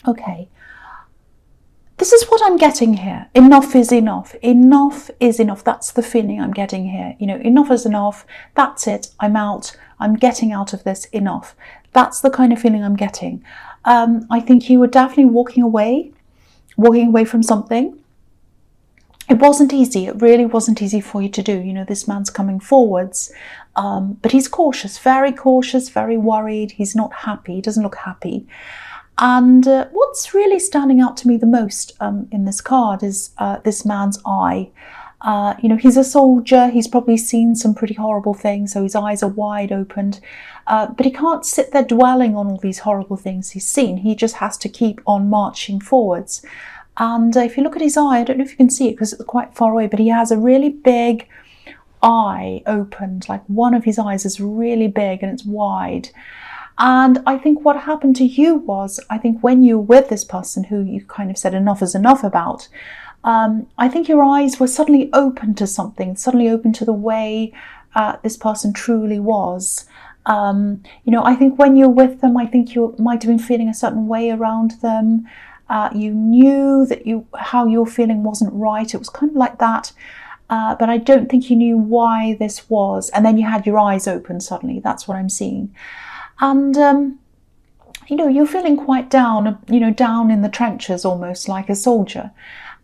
Okay. This is what I'm getting here. Enough is enough. Enough is enough. That's the feeling I'm getting here. Enough is enough. That's it. I'm out. I'm getting out of this. Enough. That's the kind of feeling I'm getting. I think you were definitely walking away from something. It wasn't easy. It really wasn't easy for you to do. This man's coming forwards, but he's cautious, very worried. He's not happy. He doesn't look happy. And what's really standing out to me the most in this card is this man's eye. He's a soldier. He's probably seen some pretty horrible things, so his eyes are wide opened. But he can't sit there dwelling on all these horrible things he's seen. He just has to keep on marching forwards. And if you look at his eye, I don't know if you can see it because it's quite far away, but he has a really big eye opened. Like one of his eyes is really big and it's wide. And I think what happened to you was, I think when you were with this person who you kind of said enough is enough about, I think your eyes were suddenly open to something, suddenly open to the way this person truly was. I think when you're with them, I think you might have been feeling a certain way around them. You knew that how you were feeling wasn't right. It was kind of like that. But I don't think you knew why this was. And then you had your eyes open suddenly. That's what I'm seeing. And, you're feeling quite down, down in the trenches, almost like a soldier.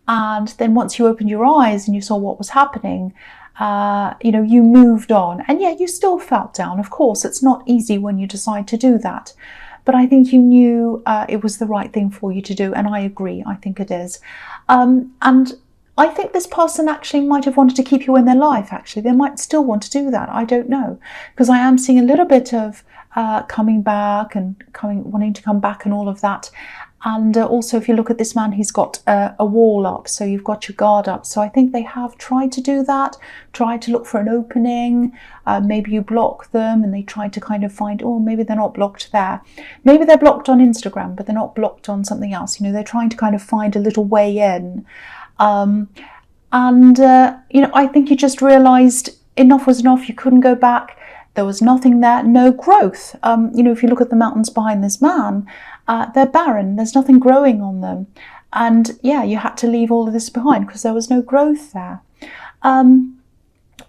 And then once you opened your eyes and you saw what was happening, you moved on. And yeah, you still felt down. Of course, it's not easy when you decide to do that. But I think you knew it was the right thing for you to do. And I agree. I think it is. And I think this person actually might have wanted to keep you in their life, actually. They might still want to do that. I don't know. Because I am seeing a little bit of coming back and wanting to come back and all of that. And also, if you look at this man, he's got a wall up. So you've got your guard up. So I think they have tried to do that, tried to look for an opening. Maybe you block them and they tried to kind of find, maybe they're not blocked there. Maybe they're blocked on Instagram, but they're not blocked on something else. They're trying to kind of find a little way in. I think you just realised enough was enough. You couldn't go back. There was nothing there, no growth. If you look at the mountains behind this man, they're barren. There's nothing growing on them. And yeah, you had to leave all of this behind because there was no growth there. I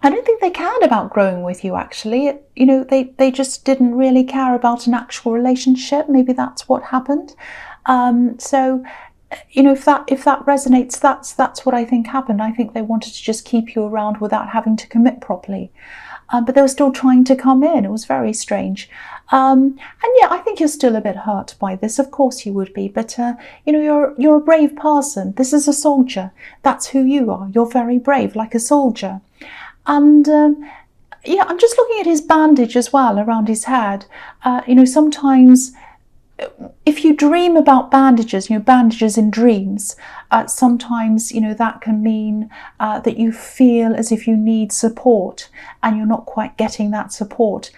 don't think they cared about growing with you, actually. They just didn't really care about an actual relationship. Maybe that's what happened. If that resonates, that's what I think happened. I think they wanted to just keep you around without having to commit properly. But they were still trying to come in. It was very strange. And yeah, I think you're still a bit hurt by this. Of course you would be. But, you're a brave person. This is a soldier. That's who you are. You're very brave, like a soldier. And, I'm just looking at his bandage as well around his head. Sometimes if you dream about bandages, bandages in dreams, sometimes, that can mean that you feel as if you need support and you're not quite getting that support.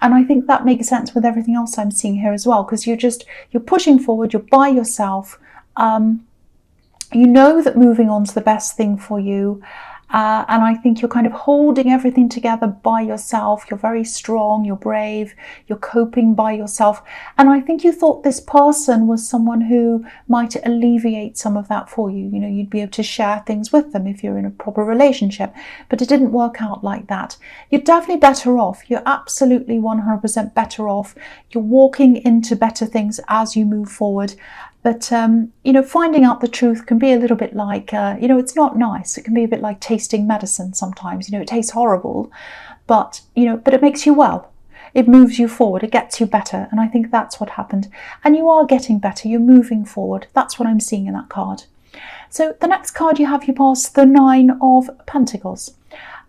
And I think that makes sense with everything else I'm seeing here as well, because you're pushing forward, you're by yourself. You know that moving on's the best thing for you. And I think you're kind of holding everything together by yourself. You're very strong, you're brave, you're coping by yourself. And I think you thought this person was someone who might alleviate some of that for you. You'd be able to share things with them if you're in a proper relationship. But it didn't work out like that. You're definitely better off. You're absolutely 100% better off. You're walking into better things as you move forward. But, finding out the truth can be a little bit like, it's not nice. It can be a bit like tasting medicine sometimes. It tastes horrible, but it makes you well. It moves you forward. It gets you better. And I think that's what happened. And you are getting better. You're moving forward. That's what I'm seeing in that card. So the next card you have, you pass the 9 of Pentacles.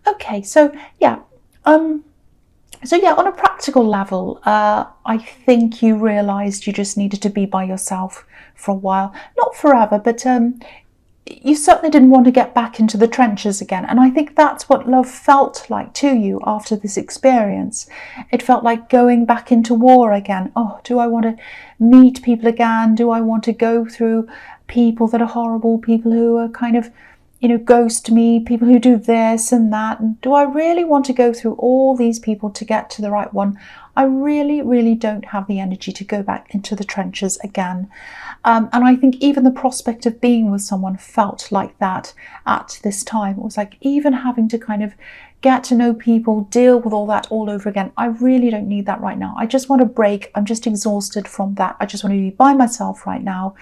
Okay, so yeah. On a practical level, I think you realised you just needed to be by yourself for a while. Not forever, but you certainly didn't want to get back into the trenches again. And I think that's what love felt like to you after this experience. It felt like going back into war again. Oh, do I want to meet people again? Do I want to go through people that are horrible, people who are kind of ghost me, people who do this and that. And do I really want to go through all these people to get to the right one? I really, really don't have the energy to go back into the trenches again. And I think even the prospect of being with someone felt like that at this time. It was like even having to kind of get to know people, deal with all that all over again. I really don't need that right now. I just want a break. I'm just exhausted from that. I just want to be by myself right now.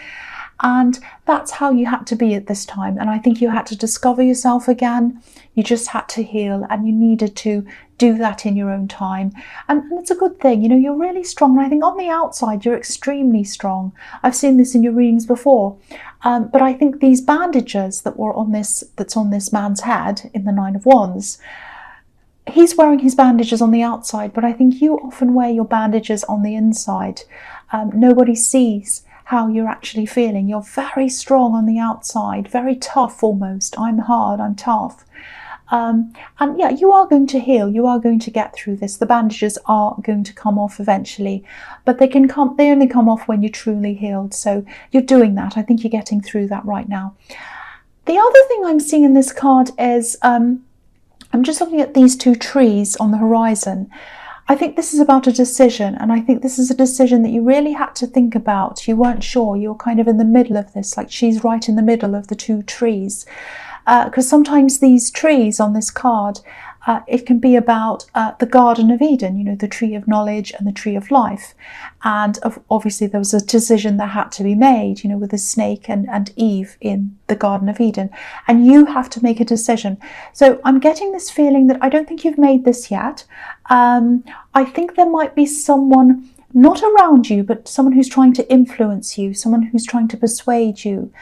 And that's how you had to be at this time. And I think you had to discover yourself again. You just had to heal, and you needed to do that in your own time. And it's a good thing. You know, you're really strong. And I think on the outside, you're extremely strong. I've seen this in your readings before. But I think these bandages that were on that's on this man's head in the Nine of Wands, he's wearing his bandages on the outside, but I think you often wear your bandages on the inside. Nobody sees how you're actually feeling. You're very strong on the outside, very tough almost. I'm hard, I'm tough. And yeah, you are going to heal. You are going to get through this. The bandages are going to come off eventually, but they only come off when you're truly healed. So you're doing that. I think you're getting through that right now. The other thing I'm seeing in this card is, I'm just looking at these two trees on the horizon. I think this is about a decision, and I think this is a decision that you really had to think about. You weren't sure. You're kind of in the middle of this, like she's right in the middle of the two trees. Because sometimes these trees on this card, it can be about the Garden of Eden, you know, the tree of knowledge and the tree of life. And obviously there was a decision that had to be made, you know, with the snake and Eve in the Garden of Eden. And you have to make a decision. So I'm getting this feeling that I don't think you've made this yet. I think there might be someone not around you, but someone who's trying to influence you, someone who's trying to persuade you.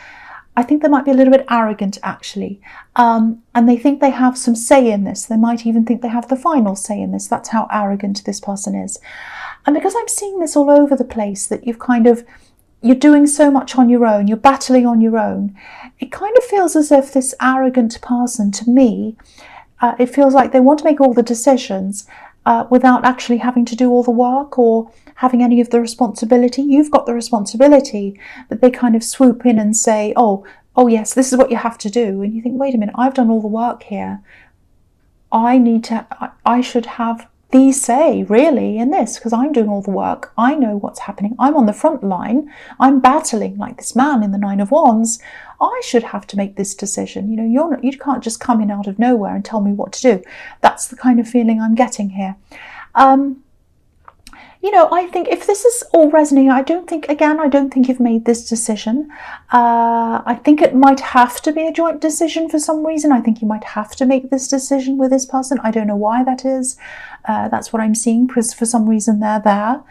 I think they might be a little bit arrogant, actually, and they think they have some say in this. They might even think they have the final say in this. That's how arrogant this person is. And because I'm seeing this all over the place, that you're doing so much on your own, you're battling on your own, it kind of feels as if this arrogant person, to me, it feels like they want to make all the decisions without actually having to do all the work or having any of the responsibility. You've got the responsibility, but they kind of swoop in and say, oh yes, this is what you have to do. And you think, wait a minute, I've done all the work here. I should have the say really in this, because I'm doing all the work. I know what's happening. I'm on the front line. I'm battling like this man in the Nine of Wands. I should have to make this decision. You know, you can't just come in out of nowhere and tell me what to do. That's the kind of feeling I'm getting here. You know, I think if this is all resonating, I don't think you've made this decision. I think it might have to be a joint decision for some reason. I think you might have to make this decision with this person. I don't know why that is. That's what I'm seeing, because for some reason they're there.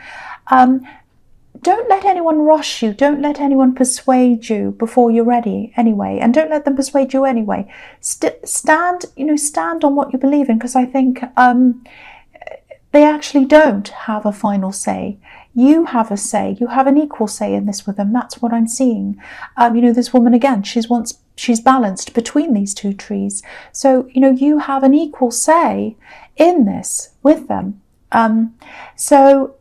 Don't let anyone rush you. Don't let anyone persuade you before you're ready anyway. And don't let them persuade you anyway. Stand on what you believe in, because I think they actually don't have a final say. You have a say. You have an equal say in this with them. That's what I'm seeing. You know, this woman, again, she's balanced between these two trees. So, you know, you have an equal say in this with them. So,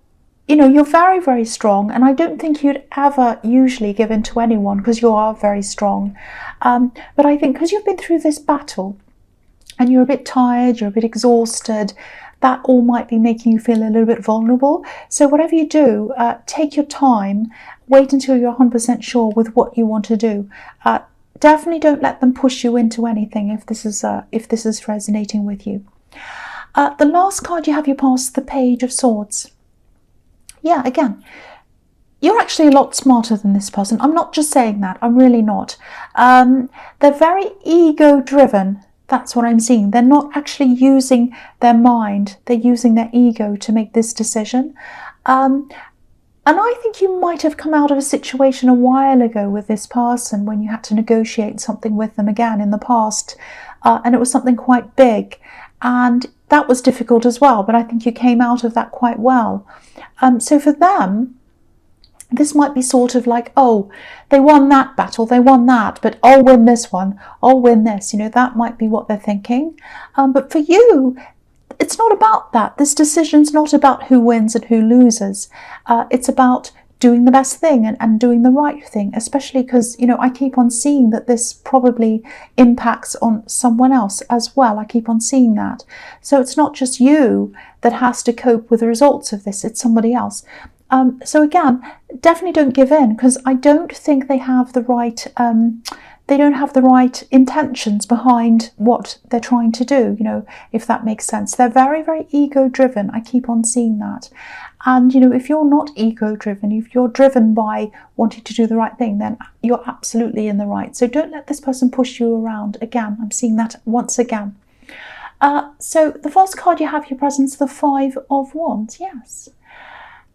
you know, you're very, very strong. And I don't think you'd ever usually give in to anyone, because you are very strong. But I think because you've been through this battle and you're a bit tired, you're a bit exhausted, that all might be making you feel a little bit vulnerable. So whatever you do, take your time, wait until you're 100% sure with what you want to do. Definitely don't let them push you into anything if this is resonating with you. The last card you have, you pass the Page of Swords. Yeah, again, you're actually a lot smarter than this person. I'm not just saying that, I'm really not. They're very ego-driven. That's what I'm seeing. They're not actually using their mind. They're using their ego to make this decision. And I think you might have come out of a situation a while ago with this person when you had to negotiate something with them again in the past. And it was something quite big. And that was difficult as well. But I think you came out of that quite well. So for them, this might be sort of like, oh, they won that battle, they won that, but I'll win this one, I'll win this. You know, that might be what they're thinking. But for you, it's not about that. This decision's not about who wins and who loses. It's about doing the best thing and doing the right thing, especially because, you know, I keep on seeing that this probably impacts on someone else as well. I keep on seeing that. So it's not just you that has to cope with the results of this, it's somebody else. So again, definitely don't give in, because I don't think they have the right intentions behind what they're trying to do, you know, if that makes sense. They're very, very ego driven. I keep on seeing that. And, you know, if you're not ego driven, if you're driven by wanting to do the right thing, then you're absolutely in the right. So don't let this person push you around. Again, I'm seeing that once again. So the first card you have, your presence, the Five of Wands. Yes.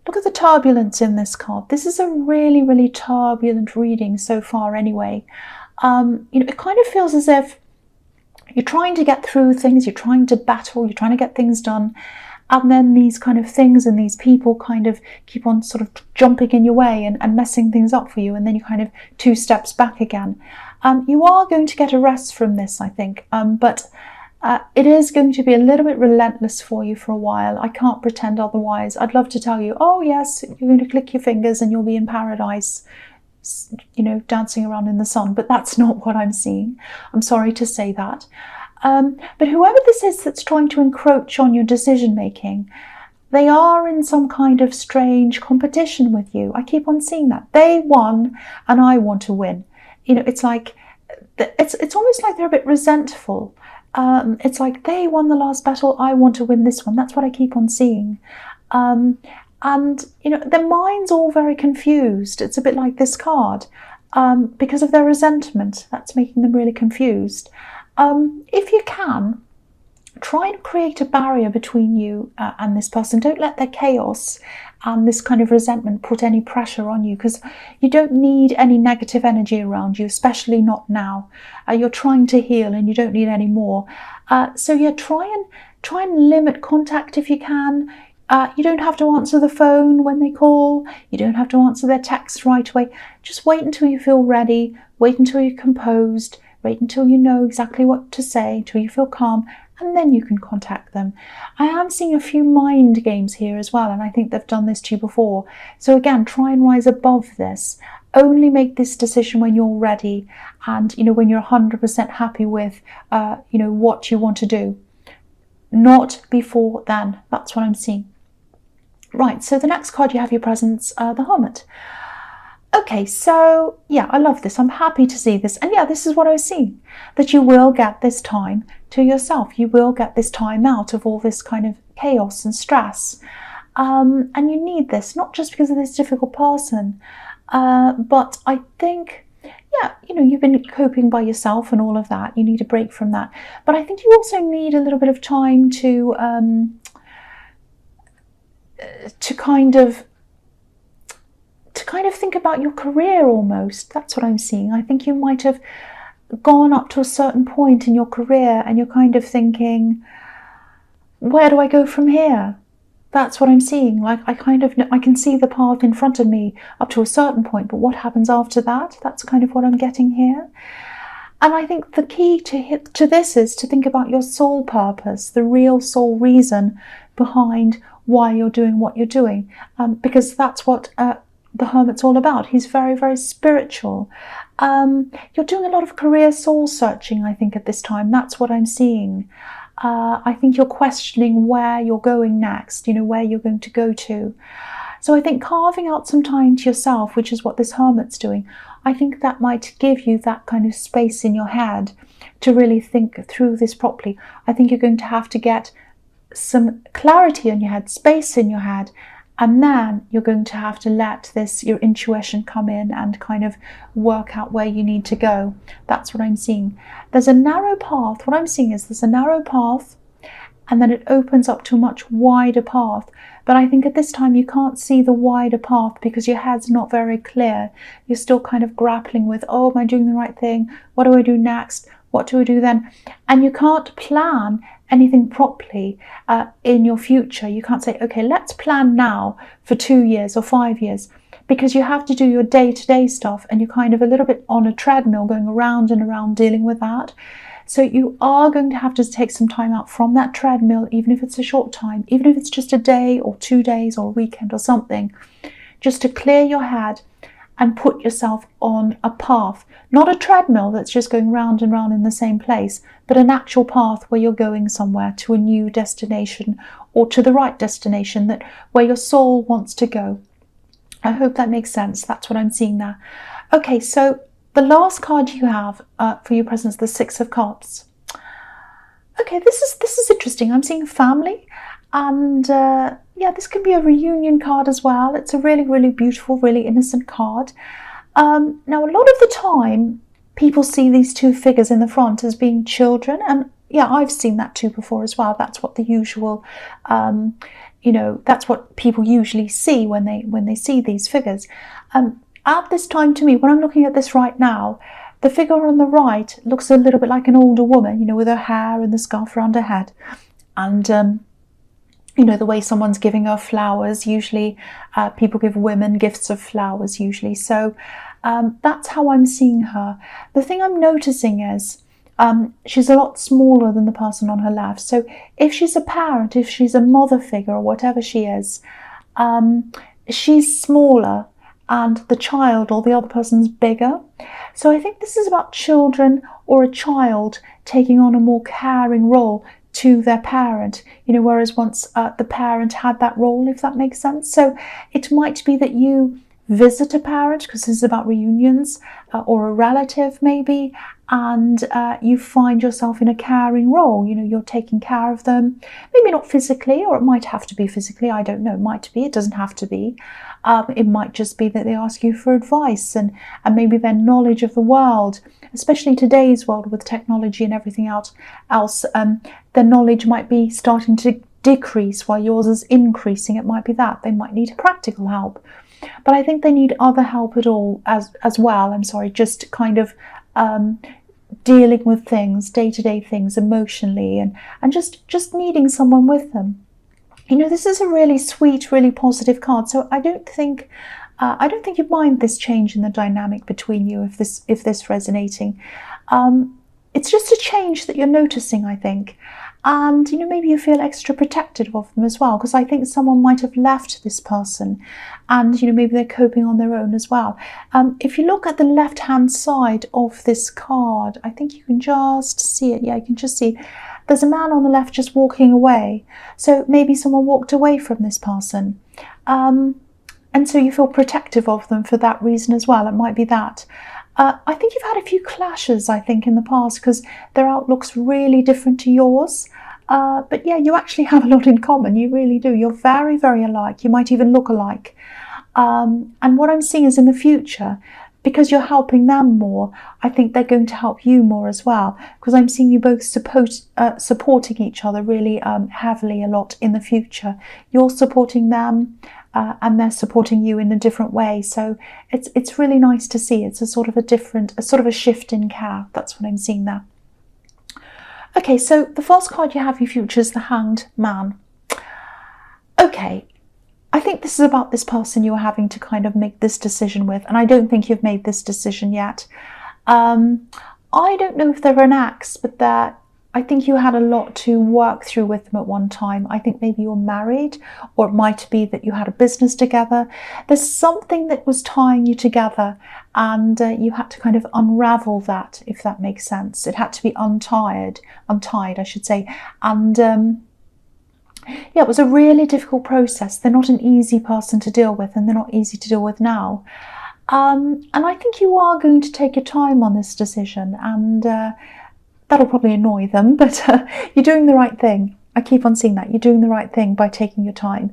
Look at the turbulence in this card. This is a really, really turbulent reading so far anyway. You know, it kind of feels as if you're trying to get through things, you're trying to battle, you're trying to get things done, and then these kind of things and these people kind of keep on sort of jumping in your way and messing things up for you, and then you kind of 2 steps back again. You are going to get a rest from this, I think, but it is going to be a little bit relentless for you for a while. I can't pretend otherwise. I'd love to tell you, oh yes, you're going to click your fingers and you'll be in paradise, you know, dancing around in the sun, but that's not what I'm seeing. I'm sorry to say that. But whoever this is that's trying to encroach on your decision making, they are in some kind of strange competition with you. I keep on seeing that. They won and I want to win. You know, it's like, it's almost like they're a bit resentful. It's like they won the last battle, I want to win this one. That's what I keep on seeing. And, you know, their mind's all very confused. It's a bit like this card, because of their resentment. That's making them really confused. If you can, try and create a barrier between you and this person. Don't let their chaos and this kind of resentment put any pressure on you, because you don't need any negative energy around you, especially not now. You're trying to heal and you don't need any more. So yeah, try and limit contact if you can. You don't have to answer the phone when they call. You don't have to answer their texts right away. Just wait until you feel ready. Wait until you're composed. Wait until you know exactly what to say, until you feel calm, and then you can contact them. I am seeing a few mind games here as well, and I think they've done this to you before. So again, try and rise above this. Only make this decision when you're ready and, you know, when you're 100% happy with, you know, what you want to do. Not before then. That's what I'm seeing. Right, so the next card you have, your presence, the Hermit. Okay, so yeah, I love this. I'm happy to see this. And yeah, this is what I was seeing, that you will get this time to yourself. You will get this time out of all this kind of chaos and stress. And you need this, not just because of this difficult person, but I think, yeah, you know, you've been coping by yourself and all of that. You need a break from that. But I think you also need a little bit of time to kind of think about your career almost. That's what I'm seeing. I think you might have gone up to a certain point in your career and you're kind of thinking, where do I go from here? That's what I'm seeing. Like I can see the path in front of me up to a certain point, but what happens after that? That's kind of what I'm getting here. And I think the key to this is to think about your soul purpose, the real soul reason behind why you're doing what you're doing, because that's what the Hermit's all about. He's very, very spiritual. You're doing a lot of career soul searching, I think, at this time. That's what I'm seeing. I think you're questioning where you're going next, you know, where you're going to go to. So I think carving out some time to yourself, which is what this Hermit's doing, I think that might give you that kind of space in your head to really think through this properly. I think you're going to have to get some clarity in your head, space in your head, and then you're going to have to let your intuition come in and kind of work out where you need to go. That's what I'm seeing. There's a narrow path. What I'm seeing is there's a narrow path and then it opens up to a much wider path. But I think at this time you can't see the wider path because your head's not very clear. You're still kind of grappling with, oh, am I doing the right thing? What do I do next? What do I do then? And you can't plan anything properly in your future. You can't say, okay, let's plan now for 2 years or 5 years, because you have to do your day-to-day stuff and you're kind of a little bit on a treadmill going around and around dealing with that. So you are going to have to take some time out from that treadmill, even if it's a short time, even if it's just a day or 2 days or a weekend or something, just to clear your head and put yourself on a path, not a treadmill that's just going round and round in the same place, but an actual path where you're going somewhere to a new destination, or to the right destination, that where your soul wants to go. I hope that makes sense. That's what I'm seeing there. Okay, so the last card you have for your presence, the Six of Cups. Okay, this is interesting. I'm seeing family, and yeah, this can be a reunion card as well. It's a really, really beautiful, really innocent card. Now, a lot of the time, people see these two figures in the front as being children, and yeah, I've seen that too before as well. That's what the usual, that's what people usually see when they see these figures. At this time, to me, when I'm looking at this right now, the figure on the right looks a little bit like an older woman, with her hair and the scarf around her head, and the way someone's giving her flowers. Usually people give women gifts of flowers usually. So that's how I'm seeing her. The thing I'm noticing is she's a lot smaller than the person on her left. So if she's a parent, if she's a mother figure or whatever she is, she's smaller and the child or the other person's bigger. So I think this is about children or a child taking on a more caring role to their parent, whereas once the parent had that role, if that makes sense. So it might be that you visit a parent, because this is about reunions, or a relative maybe, and you find yourself in a caring role. You're taking care of them, maybe not physically, or it might have to be physically, I don't know, it might be, it doesn't have to be. It might just be that they ask you for advice, and maybe their knowledge of the world, especially today's world with technology and everything else, their knowledge might be starting to decrease while yours is increasing. It might be that they might need practical help, but I think they need other help at all as well. Just kind of dealing with things, day-to-day things emotionally, and just needing someone with them. This is a really sweet, really positive card. So I don't think you'd mind this change in the dynamic between you if this resonating. It's just a change that you're noticing, I think. And maybe you feel extra protective of them as well, because I think someone might have left this person, and maybe they're coping on their own as well. If you look at the left hand side of this card, I think you can just see it. Yeah, you can just see there's a man on the left just walking away. So maybe someone walked away from this person, and so you feel protective of them for that reason as well. It might be that. I think you've had a few clashes, I think, in the past, because their outlook's really different to yours. But yeah, you actually have a lot in common. You really do. You're very, very alike. You might even look alike. And what I'm seeing is in the future, because you're helping them more, I think they're going to help you more as well, because I'm seeing you both supporting each other really heavily a lot in the future. You're supporting them, and they're supporting you in a different way. So it's really nice to see. It's a sort of a shift in care. That's what I'm seeing there. Okay, so the first card you have your future is the Hanged Man. Okay, I think this is about this person you're having to kind of make this decision with, and I don't think you've made this decision yet. I don't know if they're an ex, but I think you had a lot to work through with them at one time. I think maybe you're married, or it might be that you had a business together. There's something that was tying you together, and you had to kind of unravel that, if that makes sense. It had to be untied, I should say. And yeah, it was a really difficult process. They're not an easy person to deal with, and they're not easy to deal with now. And I think you are going to take your time on this decision, and that'll probably annoy them, but you're doing the right thing. I keep on seeing that. You're doing the right thing by taking your time.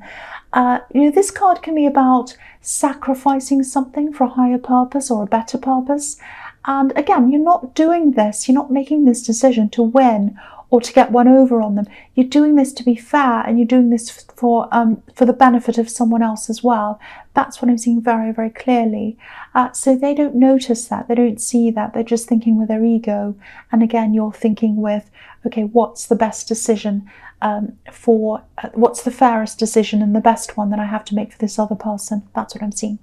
This card can be about sacrificing something for a higher purpose or a better purpose. And again, you're not doing this. You're not making this decision to win or to get one over on them. You're doing this to be fair, and you're doing this for the benefit of someone else as well. That's what I'm seeing very, very clearly. So they don't notice that. They don't see that. They're just thinking with their ego. And again, you're thinking with, okay, what's the best decision what's the fairest decision and the best one that I have to make for this other person? That's what I'm seeing.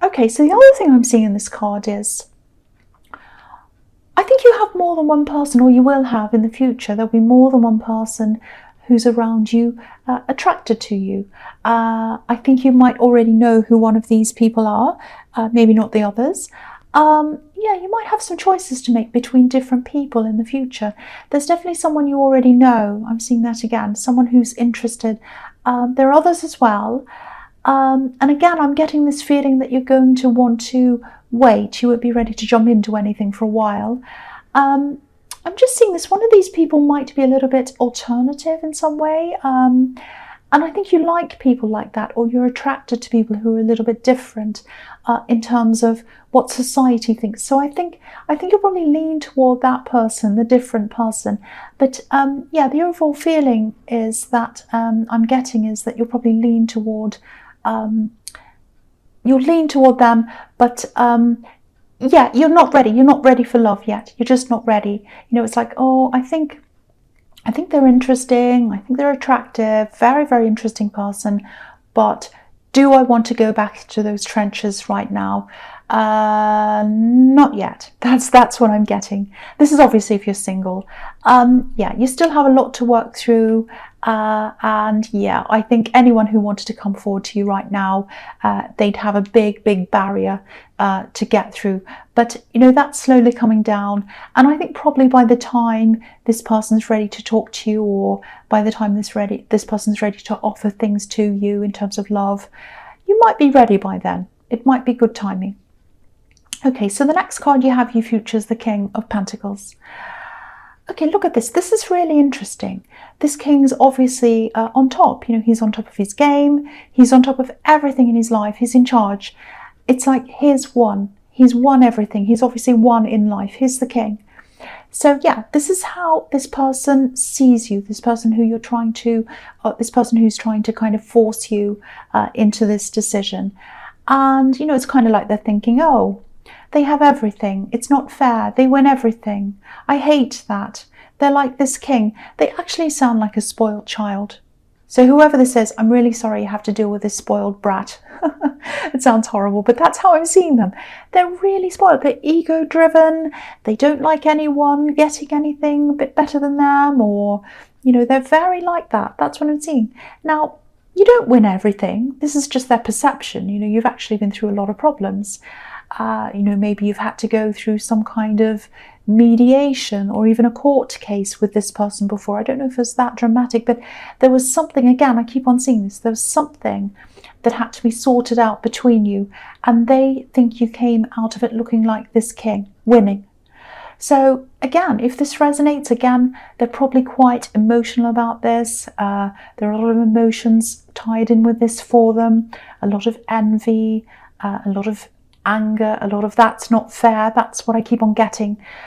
Okay, so the other thing I'm seeing in this card is, I think you have more than one person, or you will have in the future. There'll be more than one person who's around you attracted to you. I think you might already know who one of these people are, maybe not the others. Yeah, you might have some choices to make between different people in the future. There's definitely someone you already know. I'm seeing that again, someone who's interested. There are others as well. And again, I'm getting this feeling that you're going to want to wait. You won't be ready to jump into anything for a while. I'm just seeing this. One of these people might be a little bit alternative in some way. And I think you like people like that, or you're attracted to people who are a little bit different in terms of what society thinks. So I think you'll probably lean toward that person, the different person. But yeah, the overall feeling is that I'm getting is that you'll probably lean toward them, but yeah, you're not ready. You're not ready for love yet. You're just not ready. You know, it's like, oh, I think they're interesting. I think they're attractive. Very, very interesting person. But do I want to go back to those trenches right now? Not yet. That's what I'm getting. This is obviously if you're single. Yeah, you still have a lot to work through. And yeah, I think anyone who wanted to come forward to you right now, they'd have a big, big barrier to get through. But you know, that's slowly coming down. And I think probably by the time this person's ready to talk to you, or by the time this person's ready to offer things to you in terms of love, you might be ready by then. It might be good timing. Okay, so the next card you have, you future, is the King of Pentacles. Okay, look at this. This is really interesting. This king's obviously on top. You know, he's on top of his game. He's on top of everything in his life. He's in charge. It's like he's won. He's won everything. He's obviously won in life. He's the king. So yeah, this is how this person sees you. This person who you're trying to, this person who's trying to kind of force you into this decision. And you know, it's kind of like they're thinking, oh, they have everything. It's not fair. They win everything. I hate that. They're like this king. They actually sound like a spoiled child. So whoever this is, I'm really sorry you have to deal with this spoiled brat. It sounds horrible, but that's how I'm seeing them. They're really spoiled. They're ego-driven. They don't like anyone getting anything a bit better than them, or, you know, they're very like that. That's what I'm seeing. Now, you don't win everything. This is just their perception. You know, you've actually been through a lot of problems. You know, maybe you've had to go through some kind of mediation or even a court case with this person before. I don't know if it's that dramatic, but there was something, again, I keep on seeing this, there was something that had to be sorted out between you, and they think you came out of it looking like this king, winning. So again, if this resonates, again, they're probably quite emotional about this. There are a lot of emotions tied in with this for them, a lot of envy, a lot of anger, a lot of that's not fair. That's what I keep on getting.